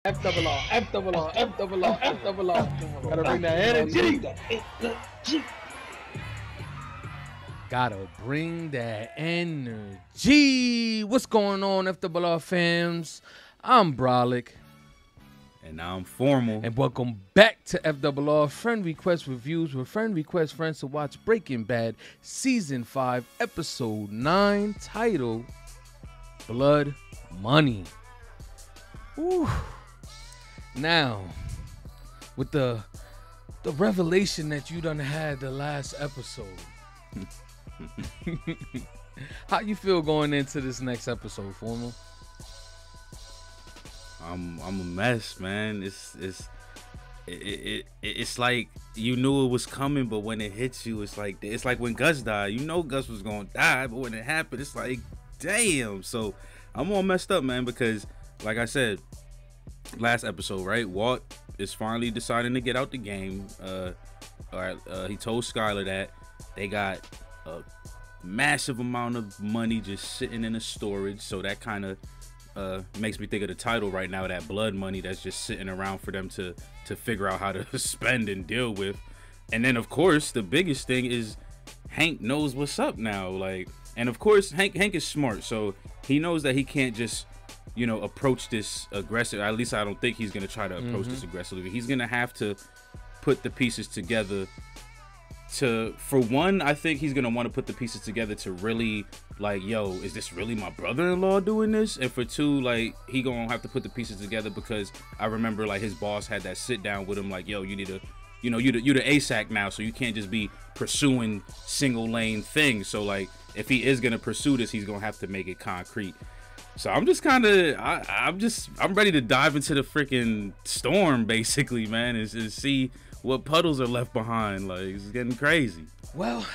F double R, F double R, F double R, F double R. Gotta bring that energy. Gotta bring that energy. What's going on, F double R fams? I'm Brolic. And I'm Formal. And welcome back to F double R Friend Request Reviews, where friend request friends to watch Breaking Bad Season 5, Episode 9, titled Blood Money. Whew. Now, with the revelation that you done had the last episode, how you feel going into this next episode, Formal? I'm a mess, man. It's like you knew it was coming, but when it hits you, it's like when Gus died. You know Gus was gonna die, but when it happened, it's like, damn. So I'm all messed up, man, because like I said, last episode, right? Walt is finally deciding to get out the game. He told Skyler that they got a massive amount of money just sitting in a storage, so that kind of makes me think of the title right now, that blood money that's just sitting around for them to figure out how to spend and deal with. And then of course the biggest thing is Hank knows what's up now, like, and of course Hank is smart, so he knows that he can't just, you know, approach this aggressive. At least I don't think he's gonna try to approach this aggressively. He's gonna have to put the pieces together for one, I think he's gonna want to put the pieces together to really, like, yo, is this really my brother-in-law doing this? And for two, like, he gonna have to put the pieces together because I remember, like, his boss had that sit down with him, like, yo, you need to, you know, you're the ASAC now, so you can't just be pursuing single lane things. So like, if he is gonna pursue this, he's gonna have to make it concrete. So I'm just kind of, I'm ready to dive into the freaking storm, basically, man, and see what puddles are left behind. Like, it's getting crazy. Well,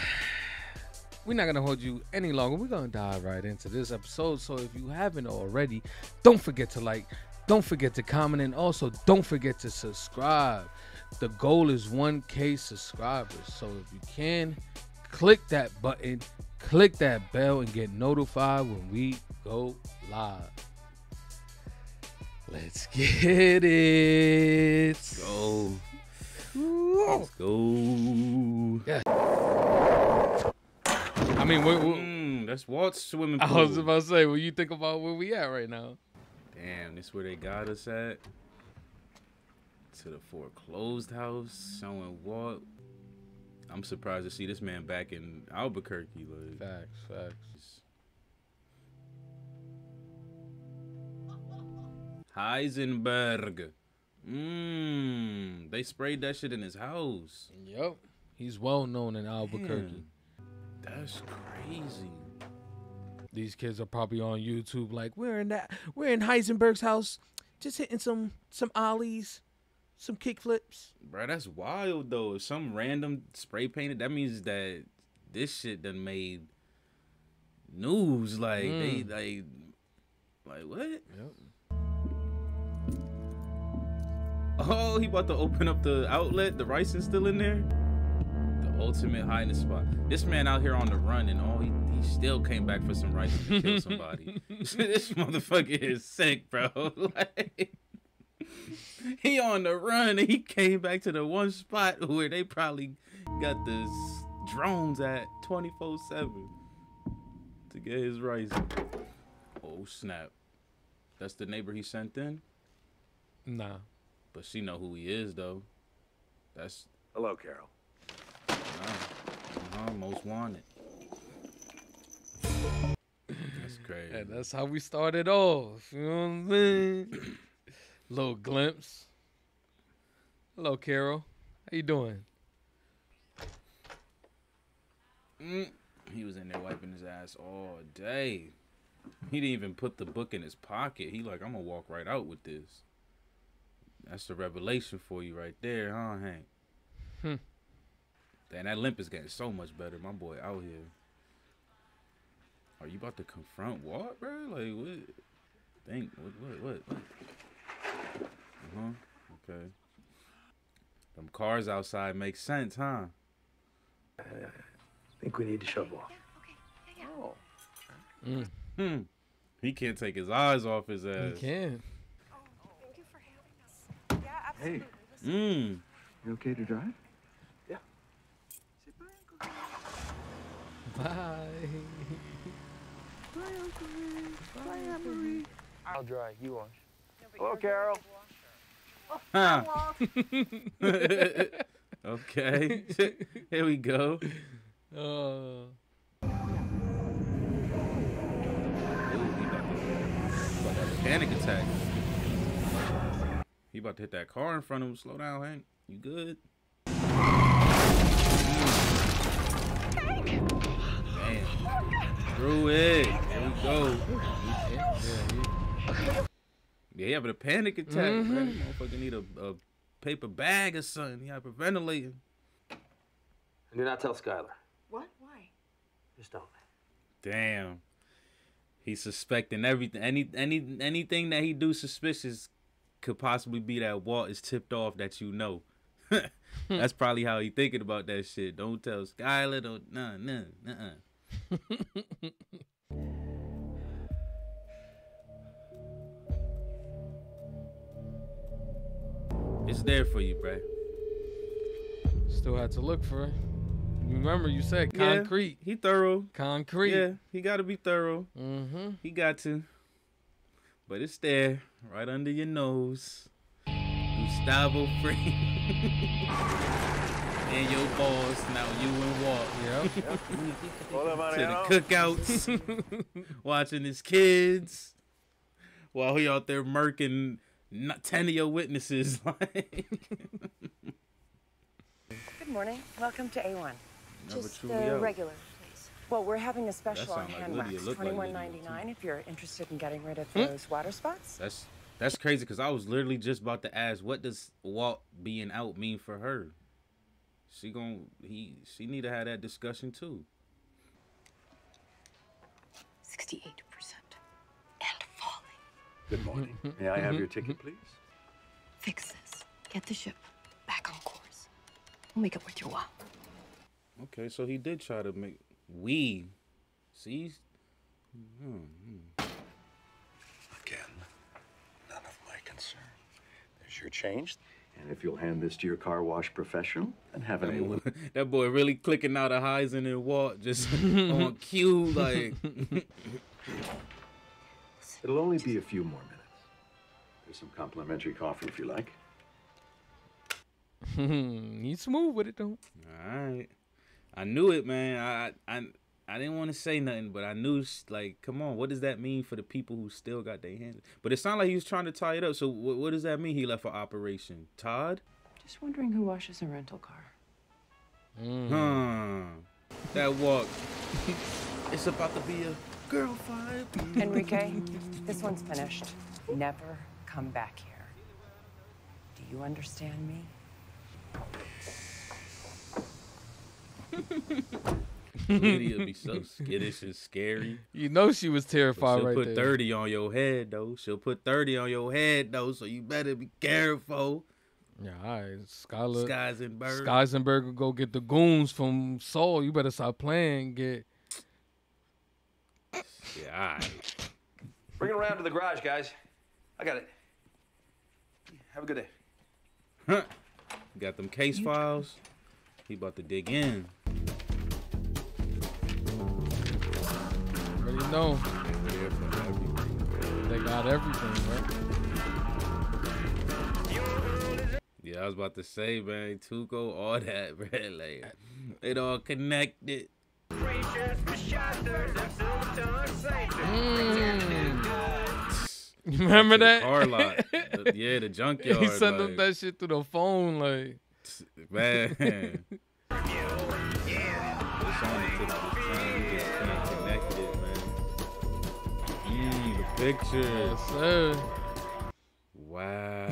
we're not gonna hold you any longer. We're gonna dive right into this episode. So if you haven't already, don't forget to like, don't forget to comment, and also don't forget to subscribe. The goal is 1K subscribers. So if you can, click that button, click that bell, and get notified when we go live. Let's get it. Let's go. Let's go. Yeah. I mean, that's Walt's swimming pool. I was about to say, what you think about where we at right now? Damn, this where they got us at. To the foreclosed house, showing Walt. I'm surprised to see this man back in Albuquerque. Like. Facts. Heisenberg. They sprayed that shit in his house. Yep. He's well known in Albuquerque. Damn, that's crazy. These kids are probably on YouTube like, we're in Heisenberg's house, just hitting some ollies, some kick flips. Bro, that's wild though. If some random spray painted, that means that this shit done made news. Like they like what? Yep. Oh, he about to open up the outlet. The rice is still in there. The ultimate hiding spot. This man out here on the run, and he still came back for some rice to kill somebody. This motherfucker is sick, bro. Like, he on the run, and he came back to the one spot where they probably got the drones at 24/7 to get his rice. Oh snap! That's the neighbor he sent in. Nah. But she know who he is, though. That's... Hello, Carol. Most wanted. That's crazy. And that's how we started off. You know what I'm saying? Little glimpse. Hello, Carol. How you doing? He was in there wiping his ass all day. He didn't even put the book in his pocket. He like, I'm gonna walk right out with this. That's the revelation for you right there, huh, Hank? Damn, that limp is getting so much better. My boy out here. Are you about to confront Walt, bro? Like, what? Okay. Them cars outside make sense, huh? I think we need to shove off. Oh. He can't take his eyes off his ass. He can. Thank you for him. Hey, Mmm. you okay to drive? Bye. I'll dry. You wash. Hello, Carol. Huh. Okay. Here we go. Uh, Panic attack. He about to hit that car in front of him. Slow down, Hank. You good? Damn. Through it. Here we go. Yeah, he having a panic attack, man. Motherfucker need a paper bag or something. He hyperventilating. And do not tell Skylar. What? Why? Just don't. Damn. He's suspecting everything. Anything that he do suspicious could possibly be that Walt is tipped off that you know. That's probably how he thinking about that shit. Don't tell Skylar. Don't nah. It's there for you, bruh. still had to look for it. Remember, you said concrete. Yeah, he thorough. Concrete. Yeah, he got to be thorough. Mm-hmm. He got to. But it's there, right under your nose. Gustavo Fring. And your boss, now you and Walt. Yep. To the cookouts. Watching his kids. While he out there murking 10 of your witnesses. Good morning. Welcome to A1. Never Just chew me out. regular, please. Well, we're having a special on sound like hand Lydia. wax, Look like Lydia, $21.99 if you're interested in getting rid of those water spots. That's crazy because I was literally just about to ask, what does Walt being out mean for her? She need to have that discussion too. 68%. And falling. Good morning. May I have your ticket, please? Fix this. Get the ship back on course. We'll make it worth your while. Okay, so he did try to make see. Again, none of my concern. There's your change. And if you'll hand this to your car wash professional and have it. That boy really clicking out of Heisen and Walt just on cue, like. It'll only be a few more minutes. There's some complimentary coffee if you like. He's smooth with it though. All right, I knew it, man. I didn't want to say nothing, but I knew, like, come on, what does that mean for the people who still got their hands? But it sounded like he was trying to tie it up. So what does that mean? He left for Operation Todd? Just wondering who washes a rental car. That walk. It's about to be a girl fight. Enrique, this one's finished. Never come back here. Do you understand me? Lydia be so skittish and scary. You know she was terrified She'll right put there. 30 on your head, though. She'll put 30 on your head, though, so you better be careful. Yeah, all right. Skylar. Skeisenberg. Skeisenberg will go get the goons from Saul. You better stop playing. Yeah, all right. Bring it around to the garage, guys. I got it. Have a good day. Got them case files. He about to dig in. Already know. There for everything. They got everything, right? Yeah, I was about to say, man, Tuco, all that, man. Like, it all connected. Remember that? Car lot. Yeah, the junkyard. He sent like, them that shit through the phone, like. Man. It's on the tip of the tongue. You just can't connect it, man. The picture. Yes, sir. Wow.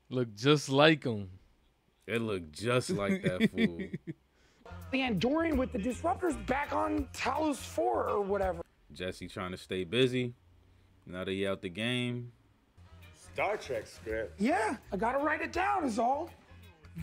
Look just like him. It looked just like that fool. And Dorian with the disruptors back on Talos 4 or whatever. Jesse trying to stay busy. Now that he out the game. Star Trek script. Yeah, I gotta write it down is all.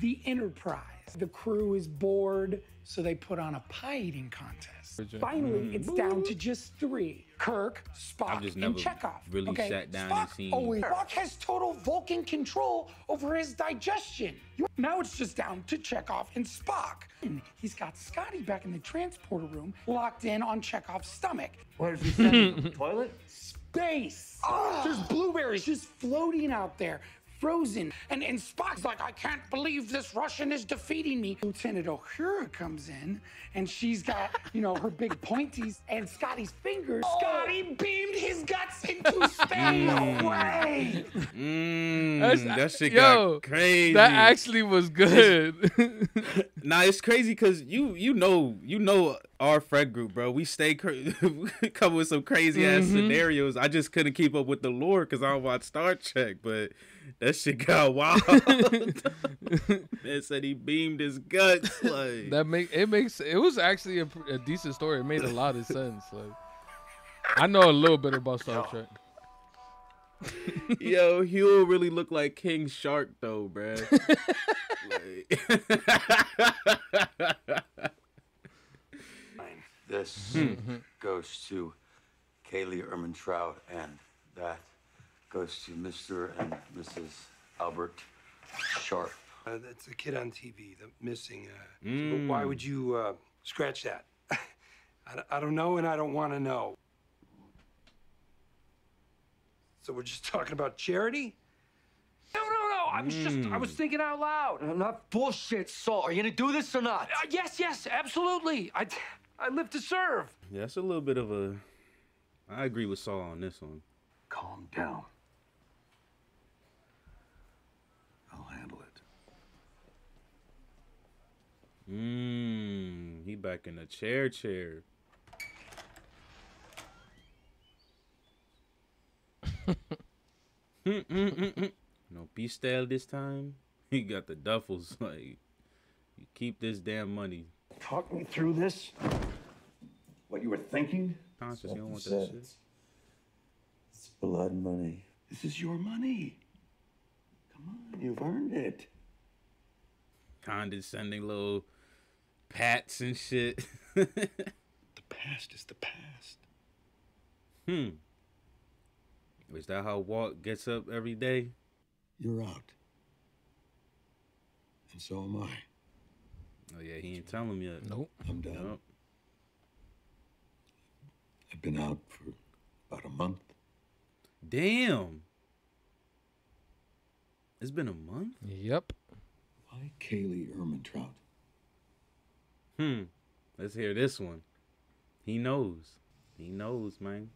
The Enterprise. The crew is bored, so they put on a pie eating contest. Finally, it's down to just 3. Kirk, Spock, just and never Chekhov. really okay? sat down Spock and seen- Spock has total Vulcan control over his digestion. Now it's just down to Chekhov and Spock. And he's got Scotty back in the transporter room, locked in on Chekhov's stomach. Where's he sending them? Toilet? Space. There's blueberries just floating out there, frozen. And Spock's like, I can't believe this Russian is defeating me. Lieutenant Uhura comes in, and she's got, her big pointies and Scotty's fingers. Scotty beamed his guts into space. No way. That shit got crazy. That actually was good. Nah, it's crazy because you know our friend group, bro. We stay come with some crazy ass scenarios. I just couldn't keep up with the lore because I don't watch Star Trek, but that shit got wild. Man said he beamed his guts. Like It was actually a decent story. It made a lot of sense. Like, I know a little bit about Star Trek. Yo, Hugh really look like King Shark though, bruh. This goes to Kaylee Ehrmantraut, and that goes to Mr. and Mrs. Albert Sharp. That's the kid on TV, the missing. But why would you scratch that? I don't know, and I don't want to know. So we're just talking about charity? No. I was thinking out loud. Not bullshit, Saul. Are you gonna do this or not? Yes, absolutely. I live to serve. Yeah, that's a little bit of a. I agree with Saul on this one. Calm down. I'll handle it. He back in the chair. No be stale this time. He got the duffels. Like, you keep this damn money. Talk me through this. What you were thinking? Conscious, you don't want that shit. It's blood money. This is your money. Come on, you've earned it. Condescending little pats and shit. The past is the past. Is that how Walt gets up every day? You're out. And so am I. Oh yeah, he ain't telling him yet. Nope. I'm done. Nope. I've been out for about a month. Damn. It's been a month? Yep. Why Kaylee Ehrmantraut? Let's hear this one. He knows. He knows, man.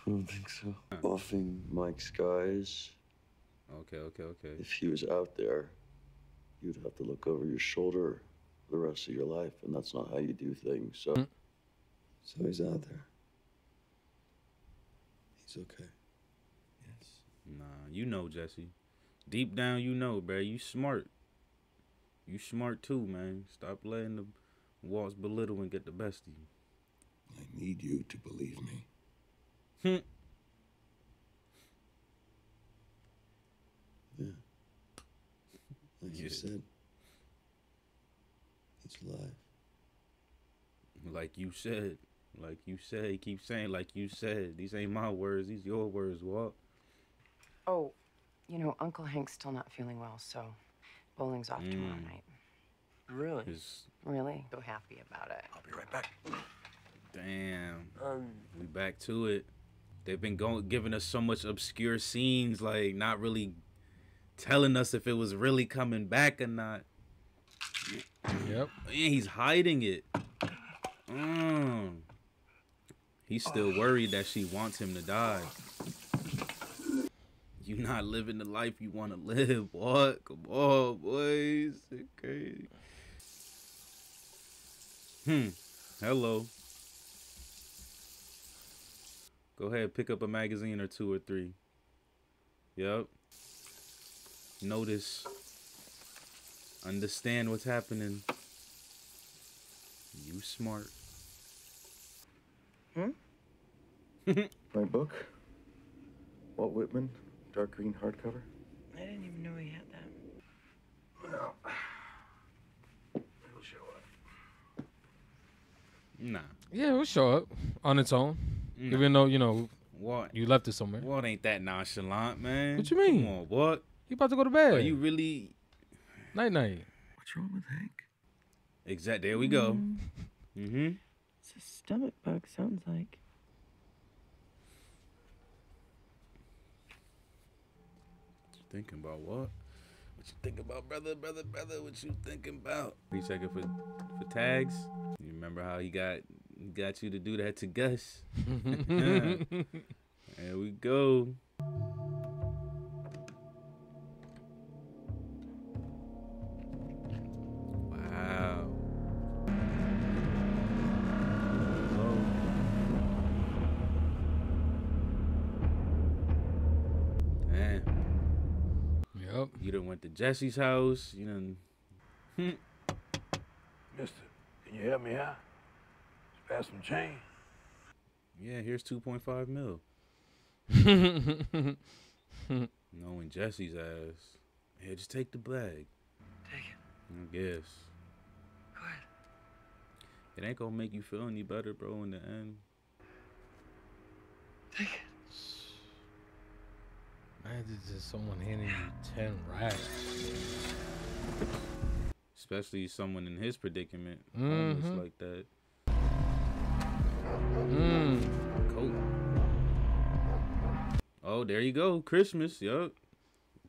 I don't think so. Buffing Mike Skies. Okay. If he was out there, you'd have to look over your shoulder the rest of your life, and that's not how you do things. So he's out there. He's okay. Yes. Nah, you know, Jesse. Deep down, you know, bro. You smart. You smart too, man. Stop letting the Walt's belittle and get the best of you. I need you to believe me. Yeah. Like you said, he's alive. Like you said. He keeps saying, like you said. These ain't my words. These your words, Walt. Oh, Uncle Hank's still not feeling well, so bowling's off tomorrow night. Really? Really? So happy about it. I'll be right back. Damn. We back to it. They've been giving us so much obscure scenes, like not really telling us if it was really coming back or not. Yep. And he's hiding it. He's still worried that she wants him to die. You not living the life you want to live, what? Come on, boys. Okay. Hello. Go ahead, pick up a magazine or 2 or 3. Yep. Notice. Understand what's happening. You smart. My book, Walt Whitman, dark green hardcover. I didn't even know he had that. Well, Nah. Yeah, it'll show up on its own. Nah. Even though, you know, What? you left it somewhere. What ain't that nonchalant, man? What you mean? Come on, what? You about to go to bed. Are you really? Night-night. What's wrong with Hank? Exact. There we go. Mm-hmm. It's a stomach bug, sounds like. Thinking about what? What you thinking about, brother? What you thinking about? You checking for tags? You remember how he got you to do that to Gus? There we go. Wow. Damn. Yep. You done went to Jesse's house. You done. Mister, can you help me out? Pass some change. Yeah, here's 2.5 mil. Knowing Jesse's ass. Yeah, just take the bag. Take it. I guess. Go ahead. It ain't gonna make you feel any better, bro, in the end. Take it. Man, this is someone handing you 10 racks. Especially someone in his predicament. Mhm. Homeless like that. Cool. Oh, there you go. Christmas. Yup.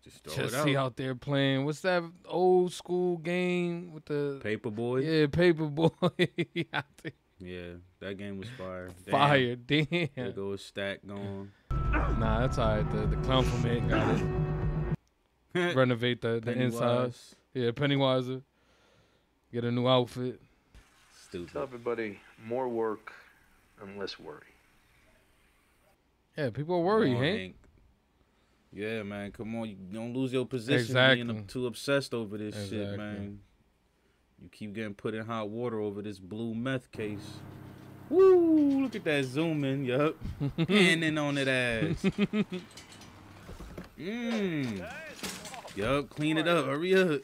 Just throw it Jesse out. out there playing. What's that old school game with the Paperboy. Yeah, Paperboy. Out there. Yeah, that game was fire. Damn. Fire, damn. There goes Stack going. Nah, that's alright. The clown from it got it. Renovate the inside. Pennywise. Yeah, Pennywiser. Get a new outfit. Stupid. Tell everybody more work and less worry. Yeah, people are worried, Come on, Hank. Yeah, man. Come on. You don't lose your position Exactly. being too obsessed over this shit, Exactly. man. You keep getting put in hot water over this blue meth case. Woo! Look at that zoom in. Yup. And in on that ass. Yup. Clean it up. Hurry up.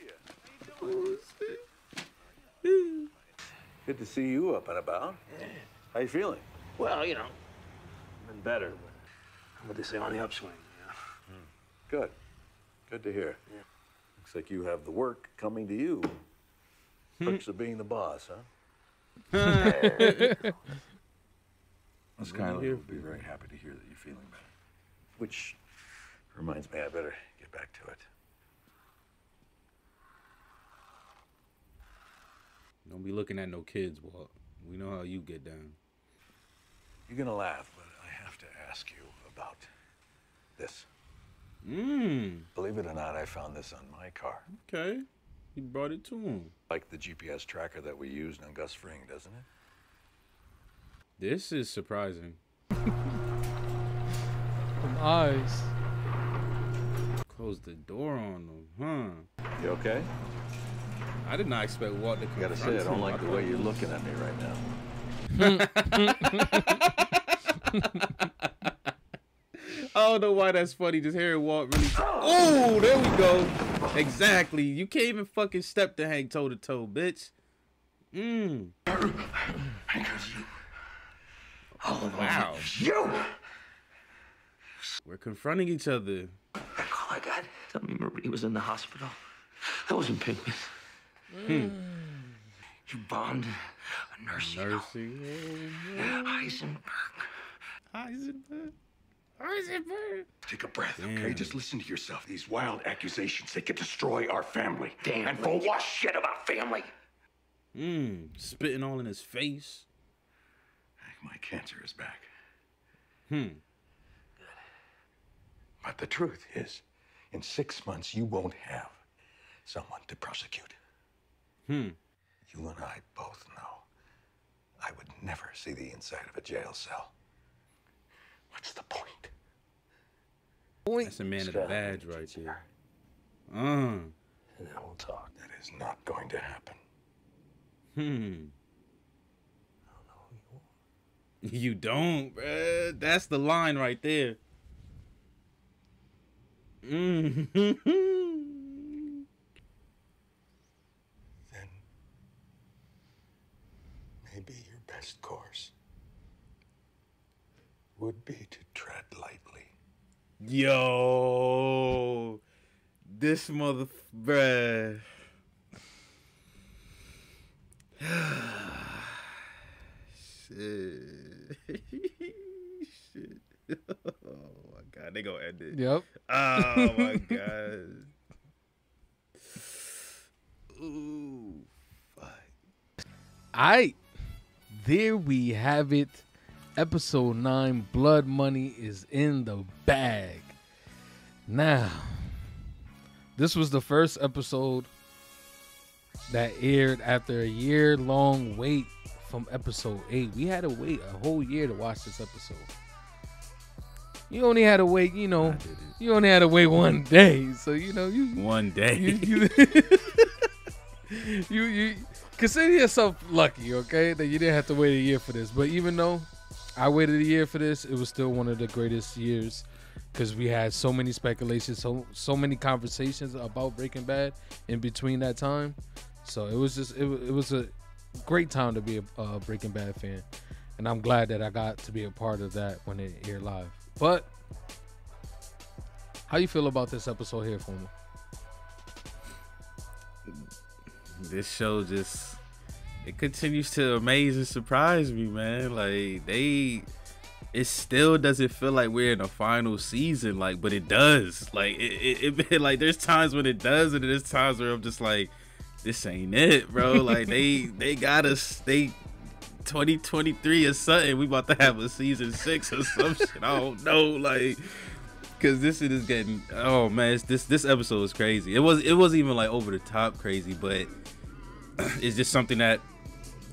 Good to see you up and about. Yeah. How you feeling? Well, you know, been better, but what they say on the upswing. Good. Good to hear. Yeah. Looks like you have the work coming to you. Perks of being the boss, huh? Miss Kylie will be very happy to hear that you're feeling better. Which reminds me, I better get back to it. Don't be looking at no kids, Walt. We know how you get down. You're gonna laugh, but I have to ask you about this. Believe it or not, I found this on my car. Okay. You brought it to him. Like the GPS tracker that we used on Gus Fring, doesn't it? This is surprising. Some eyes. Close the door on them, huh? You okay? I did not expect Walt to I gotta say, I don't like the way you're looking at me right now. I don't know why that's funny. Just hearing Walt really. Oh, there we go. Exactly. You can't even fucking step to Hank toe to toe, bitch. Oh, wow. You! We're confronting each other. That call I got. Tell me Marie was in the hospital. That wasn't Pinkman. You bombed a nursing home. Heisenberg. Take a breath, okay? Just listen to yourself. These wild accusations, they could destroy our family. Damn. And for what? Shit about family. Spitting all in his face. My cancer is back. Good. But the truth is, in 6 months, you won't have someone to prosecute. You and I both know I would never see the inside of a jail cell. What's the point? That's a man of the badge right there. And then we'll talk. That is not going to happen. You don't, bruh. That's the line right there. Then maybe your best Yo, this mother, bruh. Shit. Shit. Oh my God, they gonna end it. Yep. Oh my God. Ooh. Alright, there we have it. Episode 9, Blood Money, is in the bag. Now, this was the first episode that aired after a year-long wait from episode 8. We had to wait a whole year to watch this episode. You only had to wait, you know, you only had to wait one day. So, you know, you... One day. You consider yourself lucky, okay, that you didn't have to wait a year for this. But even though I waited a year for this, it was still one of the greatest years because we had so many speculations, so many conversations about Breaking Bad in between that time. So it was just it was a great time to be a Breaking Bad fan, and I'm glad that I got to be a part of that when it aired live. But how you feel about this episode here, Former? This show just, it continues to amaze and surprise me, man. Like, it still doesn't feel like we're in a final season, like, but it does. Like, it like, there's times when it does, and there's times where I'm just like, this ain't it, bro. Like, they got us, 2023 or something, we about to have a season 6 or some shit. I don't know, like, because this shit is getting, oh man, this episode is crazy. It wasn't even like over the top crazy, but it's just something that,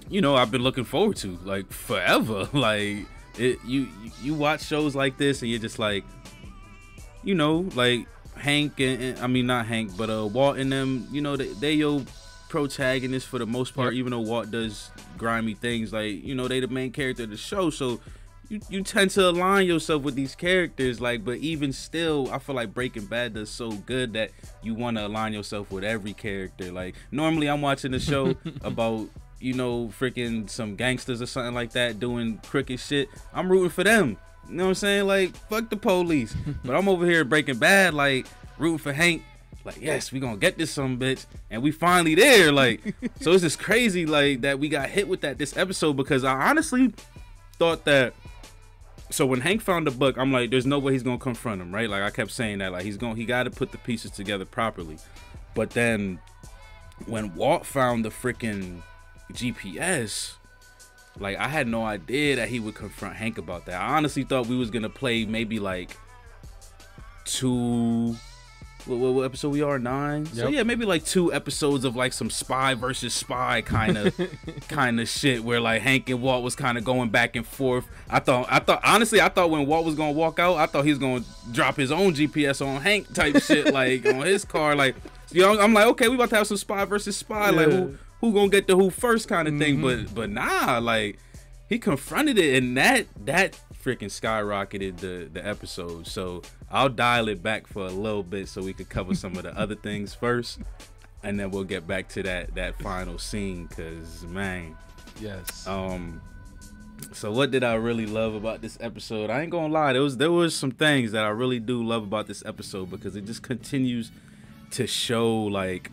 you know, I've been looking forward to like forever. Like, you watch shows like this and you're just like, you know, like Hank and I mean not Hank, but Walt and them, you know, they your protagonists for the most part. Even though Walt does grimy things, like, you know, they the main character of the show, so you tend to align yourself with these characters, like, but even still, I feel like Breaking Bad does so good that you want to align yourself with every character. Like, normally I'm watching a show about, you know, freaking some gangsters or something like that doing crooked shit. I'm rooting for them. You know what I'm saying? Like, fuck the police. But I'm over here Breaking Bad, like, rooting for Hank. Like, yes, we gonna get this some bitch, and we finally there. Like, so it's just crazy, like, that we got hit with that this episode, because I honestly thought that. So when Hank found the book, I'm like, there's no way he's gonna confront him, right? Like, I kept saying that, like, he got to put the pieces together properly. But then when Walt found the freaking GPS, like, I had no idea that he would confront Hank about that. I honestly thought we was gonna play maybe like what episode we are, 9? Yep. So yeah, maybe like 2 episodes of like some spy versus spy kind of shit, where like Hank and Walt was kind of going back and forth. I thought honestly, I thought when Walt was gonna walk out, I thought he was gonna drop his own GPS on Hank type shit, like on his car. Like, you know, I'm like, okay, we about to have some spy versus spy, like who gonna get the who first kind of thing. But nah, like, he confronted it, and that freaking skyrocketed the episode. So I'll dial it back for a little bit so we could cover some of the other things first, and then we'll get back to that final scene, because man, yes. So what did I really love about this episode? I ain't gonna lie, there was some things that I really do love about this episode, because it just continues to show like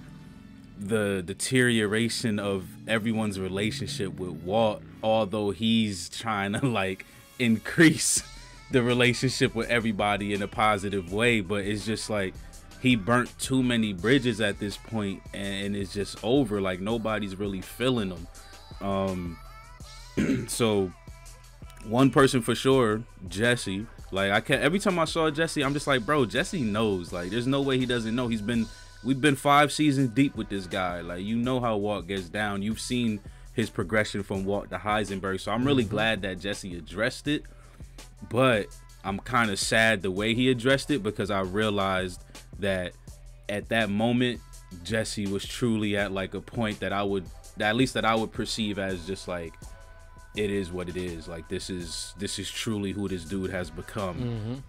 the deterioration of everyone's relationship with Walt, although he's trying to like increase the relationship with everybody in a positive way. But it's just like he burnt too many bridges at this point, and it's just over. Like, nobody's really feeling them. So one person for sure, Jesse. Like, every time I saw Jesse, I'm just like, bro, Jesse knows. Like, there's no way he doesn't know. We've been 5 seasons deep with this guy. Like, you know how Walt gets down. You've seen his progression from Walt to Heisenberg. So I'm really glad that Jesse addressed it. But I'm kind of sad the way he addressed it, because I realized that at that moment, Jesse was truly at like a point that I would perceive as just like, it is what it is. Like, this is truly who this dude has become.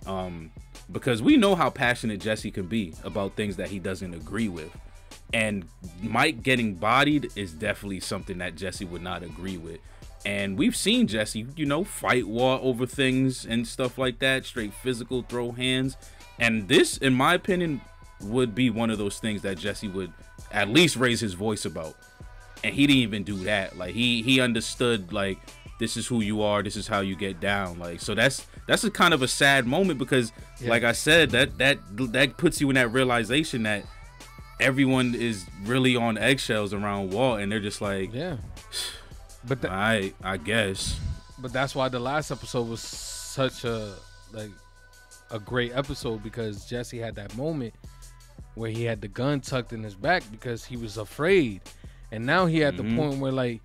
Because we know how passionate Jesse can be about things that he doesn't agree with. And Mike getting bodied is definitely something that Jesse would not agree with. And we've seen Jesse, you know, fight Walt over things and stuff like that, straight physical, throw hands. And this, in my opinion, would be one of those things that Jesse would at least raise his voice about. And he didn't even do that. Like he understood, like, this is who you are, this is how you get down. Like, so that's a kind of a sad moment because like I said, that puts you in that realization that everyone is really on eggshells around Walt, and they're just like, but I guess. But that's why the last episode was such a great episode, because Jesse had that moment where he had the gun tucked in his back because he was afraid. And now he at the point where, like,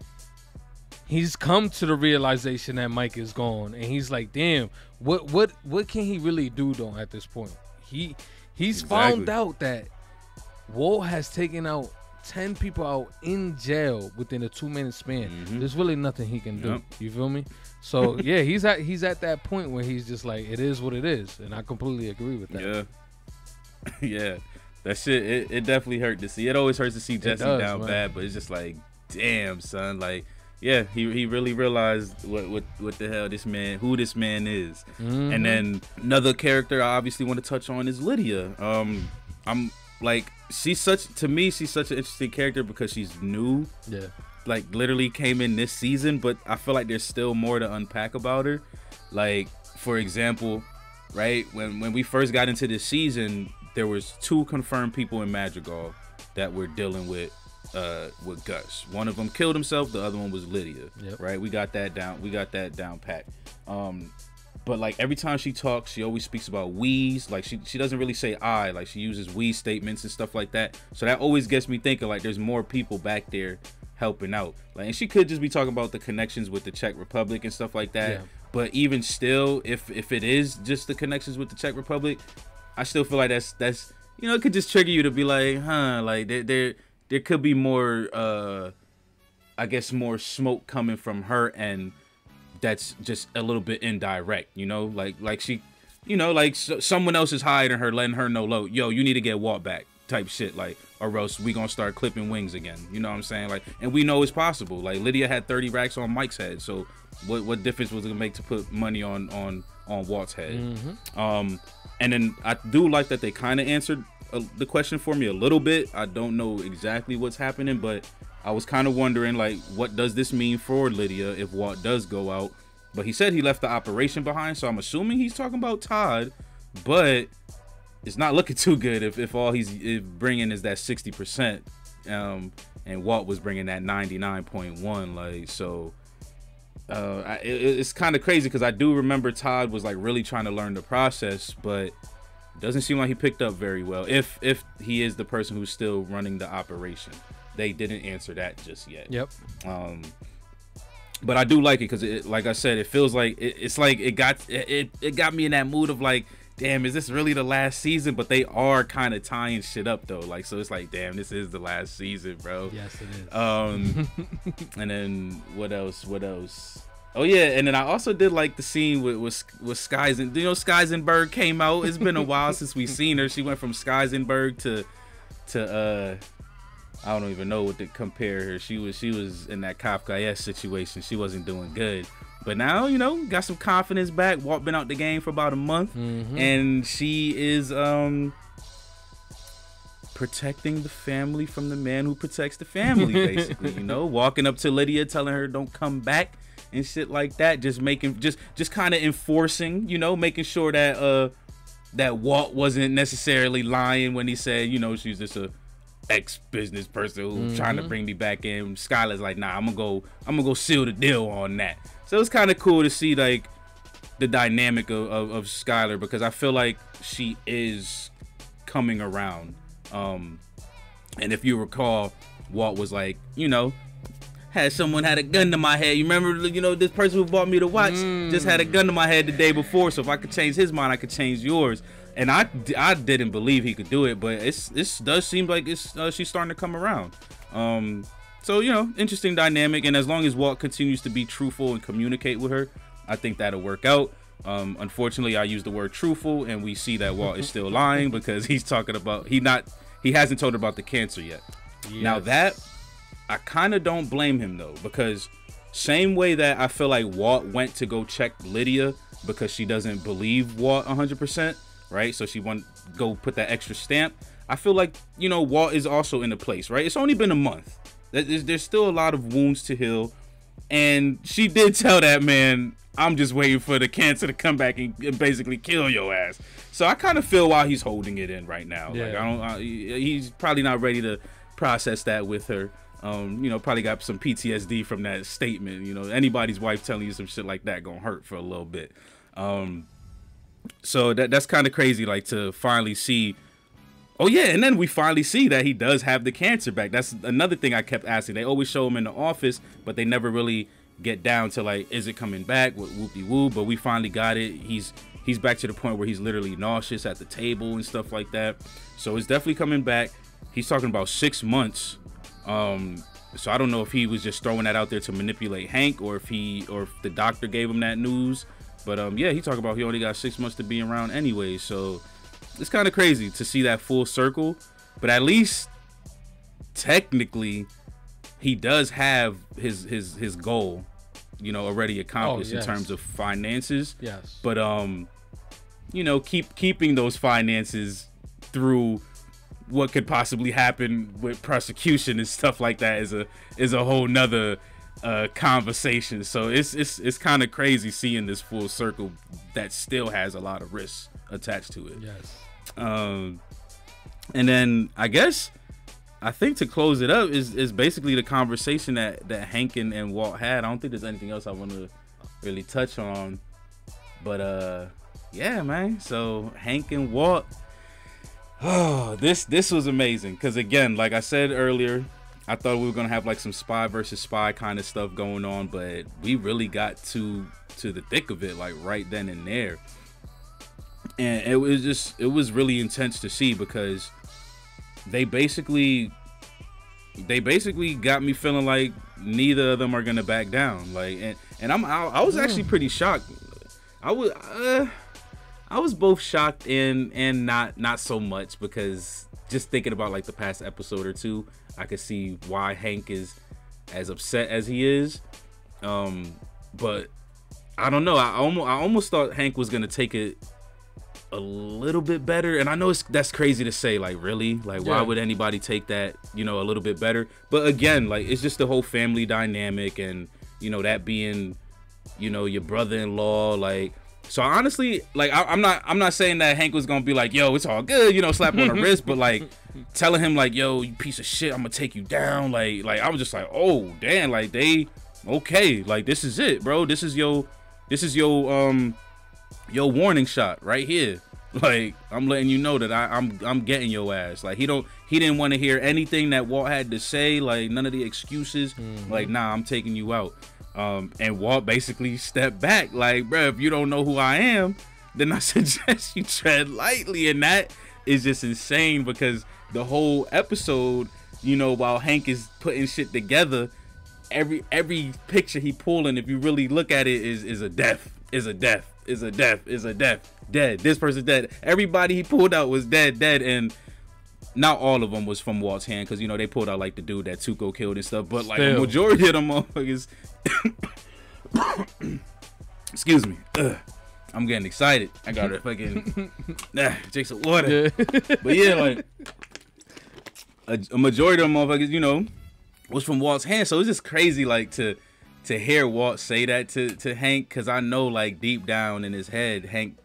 he's come to the realization that Mike is gone, and he's like, damn, what can he really do though at this point? He's found out that Walt has taken out 10 people out in jail within a 2-minute span. There's really nothing he can do. You feel me? So yeah, he's at that point where he's just like, it is what it is, and I completely agree with that. Yeah. That shit, it definitely hurt to see. It always hurts to see Jesse down bad, but it's just like, damn, son. Like, yeah, he really realized what the hell this man, who this man is. And then another character I obviously want to touch on is Lydia. I'm like, she's such an interesting character because she's new. Yeah. Like, literally came in this season, but I feel like there's still more to unpack about her. Like, for example, right, when we first got into this season, there was 2 confirmed people in Madrigal that were dealing with Gus. One of them killed himself. The other one was Lydia. Right? We got that down pat. But like every time she talks, she always speaks about we's. Like she doesn't really say I. Like she uses we statements and stuff like that. So that always gets me thinking like there's more people back there helping out. Like, and she could just be talking about the connections with the Czech Republic and stuff like that. But even still, if it is just the connections with the Czech Republic, I still feel like that's it could just trigger you to be like, like there could be more I guess more smoke coming from her, and that's just a little bit indirect, like she, like someone else is hiding her, letting her know, low, yo, you need to get Walt back type shit, like, or else we gonna start clipping wings again. You know what I'm saying? Like, and we know it's possible. Like Lydia had 30 racks on Mike's head, so what difference was it gonna make to put money on Walt's head? And then I do like that they kind of answered the question for me a little bit. I don't know exactly what's happening, but I was kind of wondering, like, what does this mean for Lydia if Walt does go out? But he said he left the operation behind, so I'm assuming he's talking about Todd, but it's not looking too good if all he's bringing is that 60%, and Walt was bringing that 99.1, like, so it's kind of crazy because I do remember Todd was like really trying to learn the process, but it doesn't seem like he picked up very well. If he is the person who's still running the operation, they didn't answer that just yet. But I do like it because, like I said, it feels like it's like it got me in that mood of like, damn, is this really the last season? But they are kind of tying shit up though, like, so it's like, damn, this is the last season, bro. Yes, it is. And then what else? Oh yeah, and then I also did like the scene with Skyzen. Skyzenberg came out. It's been a while since we've seen her. She went from Skyzenberg to I don't even know what to compare her. She was in that Kafka-esque situation. She wasn't doing good. But now, got some confidence back. Walt been out the game for about a month. And she is protecting the family from the man who protects the family, basically. Walking up to Lydia, telling her don't come back and shit like that. Just kind of enforcing, making sure that that Walt wasn't necessarily lying when he said, she's just a ex-business person who's trying to bring me back in. Skylar's like, nah, I'm gonna go seal the deal on that. So it's kind of cool to see like the dynamic of Skylar, because I feel like she is coming around. And if you recall, Walt was like, had someone had a gun to my head. You remember, this person who bought me the watch just had a gun to my head the day before. So if I could change his mind, I could change yours. And I didn't believe he could do it, but this does seem like she's starting to come around. So, interesting dynamic. And as long as Walt continues to be truthful and communicate with her, I think that'll work out. Unfortunately, I use the word truthful, and we see that Walt is still lying because he's talking about he hasn't told her about the cancer yet. Yes. Now that I kind of don't blame him though, because same way that I feel like Walt went to go check Lydia because she doesn't believe Walt 100%, right? So she want go put that extra stamp. I feel like, you know, Walt is also in a place, right? It's only been a month. There's still a lot of wounds to heal. And she did tell that man, I'm just waiting for the cancer to come back and basically kill your ass. So I kind of feel why he's holding it in right now. Yeah. Like he's probably not ready to process that with her. You know, probably got some PTSD from that statement. You know, anybody's wife telling you some shit like that gonna hurt for a little bit. So that's kind of crazy, like, to finally see. Oh yeah, and then we finally see that he does have the cancer back. That's another thing I kept asking. They always show him in the office, but they never really get down to, like, is it coming back? Whoopie-woo. But we finally got it. He's back to the point where he's literally nauseous at the table and stuff like that. So it's definitely coming back. He's talking about 6 months. So I don't know if he was just throwing that out there to manipulate Hank, or if the doctor gave him that news. But yeah, he talking about he only got 6 months to be around anyway. So it's kind of crazy to see that full circle. But at least technically he does have his goal, you know, already accomplished in terms of finances. Yes. But you know, keeping those finances through what could possibly happen with prosecution and stuff like that is a whole nother conversation. So it's kind of crazy seeing this full circle that still has a lot of risks attached to it. Yes. And then I think to close it up is basically the conversation that Hank and Walt had. I don't think there's anything else I want to really touch on, but yeah, man. So Hank and Walt, oh, this was amazing, because again, like I said earlier, I thought we were gonna have like some spy versus spy kind of stuff going on, but we really got to the thick of it, like right then and there. And it was really intense to see, because they basically got me feeling like neither of them are gonna back down. Like, and I was actually pretty shocked. I was both shocked and not so much, because just thinking about like the past episode or two, I could see why Hank is as upset as he is. But I don't know. I almost thought Hank was gonna take it a little bit better, and I know that's crazy to say, like, really, like, why would anybody take that, you know, a little bit better? But again, like, it's just the whole family dynamic, and, you know, that being, you know, your brother-in-law, like. So honestly, like, I'm not saying that Hank was gonna be like, yo, it's all good, you know, slap on the wrist, but like telling him like, yo, you piece of shit, I'm gonna take you down, like I was just like, oh damn, like, they okay, like, this is it, bro, this is your warning shot right here. Like, I'm letting you know that I'm getting your ass. Like, he didn't want to hear anything that Walt had to say, like, none of the excuses. Like, nah, I'm taking you out. And Walt basically stepped back, like, bro, if you don't know who I am, then I suggest you tread lightly. And that is just insane, because the whole episode, you know, while Hank is putting shit together, every picture he pulling, if you really look at it, is a death, dead. This person's dead. Everybody he pulled out was dead, and not all of them was from Walt's hand, because, you know, they pulled out like the dude that Tuco killed and stuff, but like a majority of them motherfuckers. Excuse me. I'm getting excited. I got to fucking drink some water. But yeah, like a majority of them motherfuckers, you know, was from Walt's hand. So it's just crazy, like, to hear Walt say that to Hank, because I know, like, deep down in his head, Hank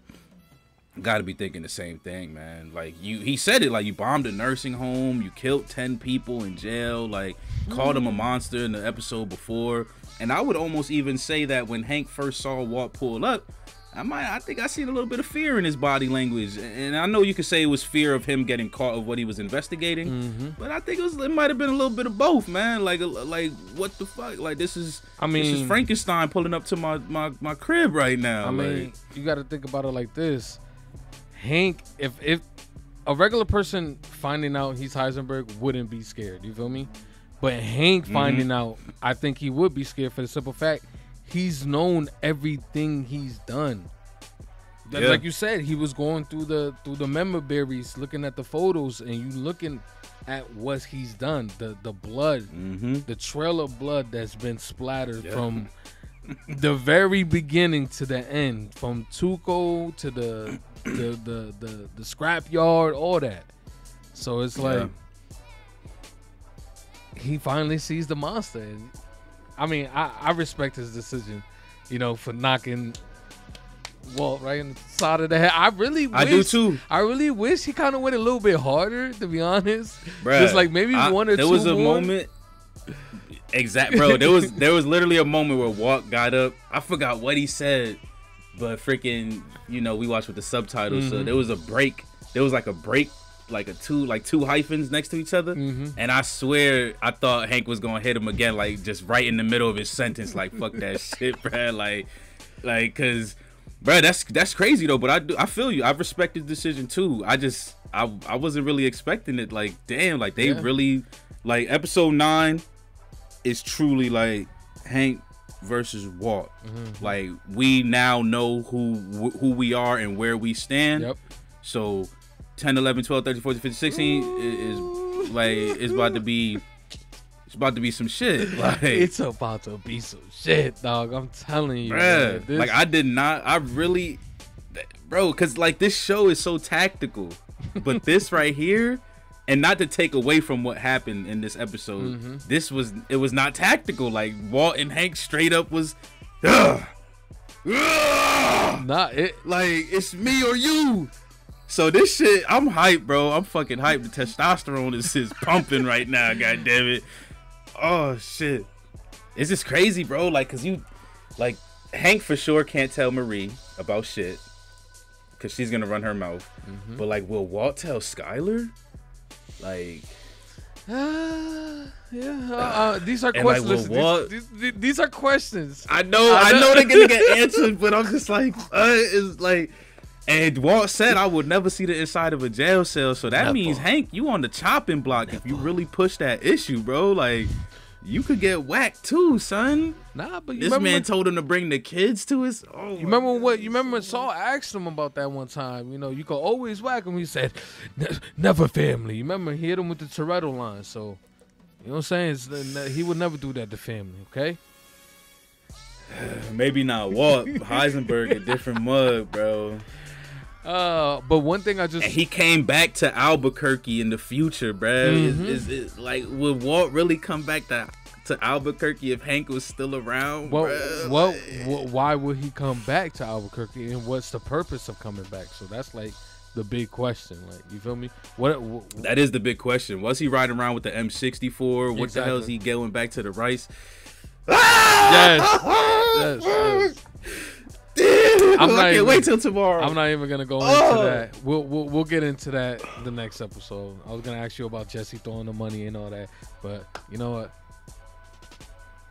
got to be thinking the same thing, man. Like, he said it, like, you bombed a nursing home, you killed 10 people in jail, like, called him a monster in the episode before. And I would almost even say that when Hank first saw Walt pull up, I think I seen a little bit of fear in his body language. And I know you could say it was fear of him getting caught of what he was investigating, but I think it might have been a little bit of both, man. Like what the fuck? Like, this is Frankenstein pulling up to my crib right now. I mean, you got to think about it like this. Hank, if a regular person finding out he's Heisenberg wouldn't be scared, you feel me? But Hank finding out, I think he would be scared, for the simple fact he's known everything he's done. Yeah. Like you said, he was going through the memories, looking at the photos, and you looking at what he's done. The blood, the trail of blood that's been splattered from the very beginning to the end, from Tuco to the scrap yard, all that. So it's like he finally sees the monster. And I mean, I respect his decision, you know, for knocking Walt right in the side of the head. I do too. I really wish he kind of went a little bit harder, to be honest. Bruh, just like maybe one or two more. There was a moment. Bro. There was literally a moment where Walt got up. I forgot what he said, but freaking, you know, we watched with the subtitles. So there was a break. There was like a break, like two hyphens next to each other. And I swear I thought Hank was gonna hit him again, like just right in the middle of his sentence. Like fuck that shit, bro. Like, cause, bro, that's crazy though. But I feel you. I respect his decision too. I wasn't really expecting it. Like, damn, like they really, like episode 9 is truly like Hank versus Walt. Like we now know who we are and where we stand. So 10, 11, 12, 13, 14, 15, 16 is like it's about to be some shit. Like it's about to be some shit, dog. I'm telling you, bruh, man, like I really, bro, because like this show is so tactical, but this right here, and not to take away from what happened in this episode, it was not tactical. Like Walt and Hank straight up was, like it's me or you. So this shit, I'm hyped, bro. I'm fucking hyped. The testosterone is pumping right now. God damn it. Oh shit, it's just crazy, bro. Like, cause you, like, Hank for sure can't tell Marie about shit, cause she's gonna run her mouth. But like, will Walt tell Skyler? Like, these are questions. Like, these are questions. I know they're gonna get answered, but I'm just like, it's like, and Walt said I would never see the inside of a jail cell, so that means Hank, you on the chopping block if you really push that issue, bro. Like, you could get whacked too, son. Nah, but this man told him to bring the kids to his. Oh, you remember what? You remember when Saul asked him about that one time? You know, you could always whack him. He said, "Never family." You remember he hit him with the Toretto line. So, you know what I'm saying? He would never do that to family. Okay. Maybe not Walt. Heisenberg a different mug, bro. But one thing and he came back to Albuquerque in the future, bro. Is like, would Walt really come back to Albuquerque if Hank was still around? Why would he come back to Albuquerque, and what's the purpose of coming back? So that's like the big question. Like, you feel me? What that is the big question. Was he riding around with the M64? What the hell is he going back to the Rice? Yes. I can't wait till tomorrow. I'm not even gonna go into that. We'll get into that the next episode. I was gonna ask you about Jesse throwing the money and all that, but you know what?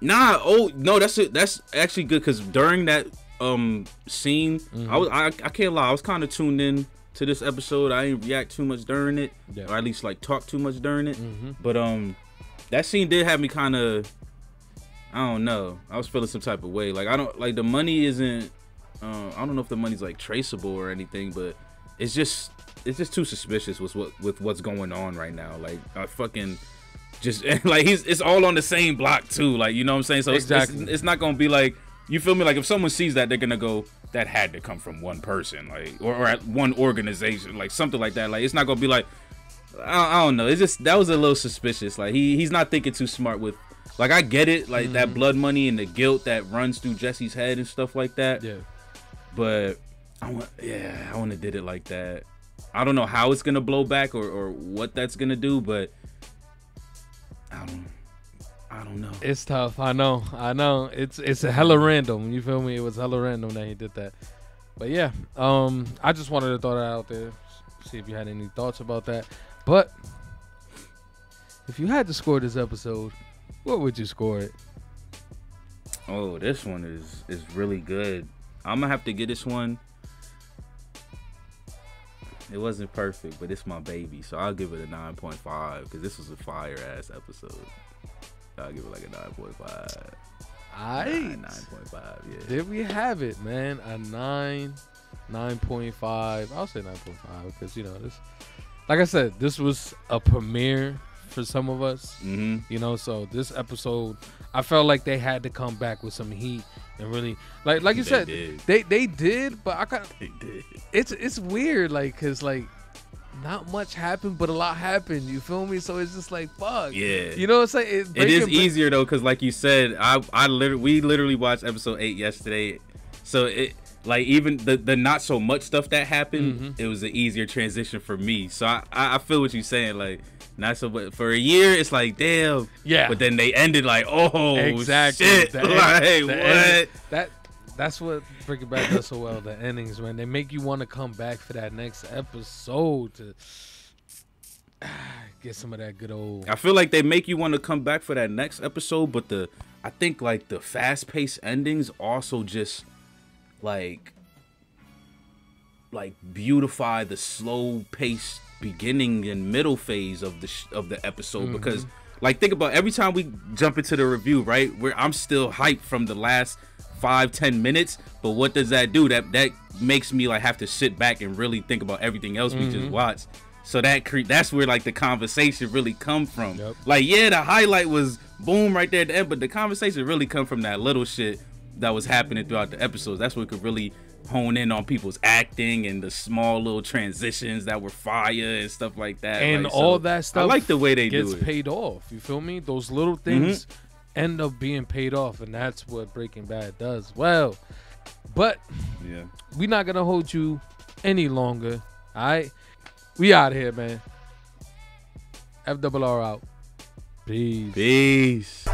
Nah. Oh no, that's it. That's actually good, because during that scene, I can't lie, I was kind of tuned in to this episode. I didn't react too much during it, or at least like talk too much during it. But that scene did have me kind of, I don't know, I was feeling some type of way. Like, I don't like the money isn't. I don't know if the money's like traceable or anything, but it's just too suspicious with what's going on right now. Like, I fucking just like it's all on the same block too. Like, you know what I'm saying? So it's not gonna be like, you feel me? Like, if someone sees that, they're gonna go, that had to come from one person, like, or at one organization, like something like that. Like, it's not gonna be like, I don't know. It's just, that was a little suspicious. Like, he's not thinking too smart with. Like, I get it, like that blood money and the guilt that runs through Jesse's head and stuff like that. Yeah. But I wouldn't have did it like that. I don't know how it's gonna blow back or what that's gonna do, but I don't know. It's tough. I know. It's a hella random. You feel me? It was hella random that he did that. But yeah, I just wanted to throw that out there, see if you had any thoughts about that. But if you had to score this episode, what would you score it? Oh, this one is really good. I'm gonna have to get this one. It wasn't perfect, but it's my baby, so I'll give it a 9.5, because this was a fire ass episode. I'll give it like a 9.5. Alright, 9.5. Yeah. There we have it, man. A 9.5. I'll say 9.5, because, you know, this, like I said, this was a premiere for some of us. Mm-hmm. You know, so this episode, I felt like they had to come back with some heat and really, like you said, they did, but they did. It's weird, like, cause like not much happened, but a lot happened. You feel me? So it's just like fuck. Yeah. You know what I'm saying? It is easier though, cause like you said, we literally watched episode 8 yesterday, so it. Like even the not so much stuff that happened, it was an easier transition for me. So I feel what you're saying. Like not so, but for a year it's like damn. Yeah. But then they ended like exactly. Shit. Like what? That's what Breaking Bad does so well. The endings, man, they make you want to come back for that next episode to get some of that good old. I feel like they make you want to come back for that next episode, but I think like the fast paced endings also just like beautify the slow paced beginning and middle phase of the episode, because like think about every time we jump into the review, right, where I'm still hyped from the last 5-10 minutes, but what does that do? That makes me like have to sit back and really think about everything else we just watched. So that's where like the conversation really come from. Like yeah, the highlight was boom right there at the end, but the conversation really come from that little shit that was happening throughout the episodes. That's where we could really hone in on people's acting and the small little transitions that were fire and stuff like that. And like, all so that stuff I like the way they gets do it. paid off. You feel me? Those little things end up being paid off, and that's what Breaking Bad does well. But yeah, we're not gonna hold you any longer. All right, we out here, man. FRR out. Peace.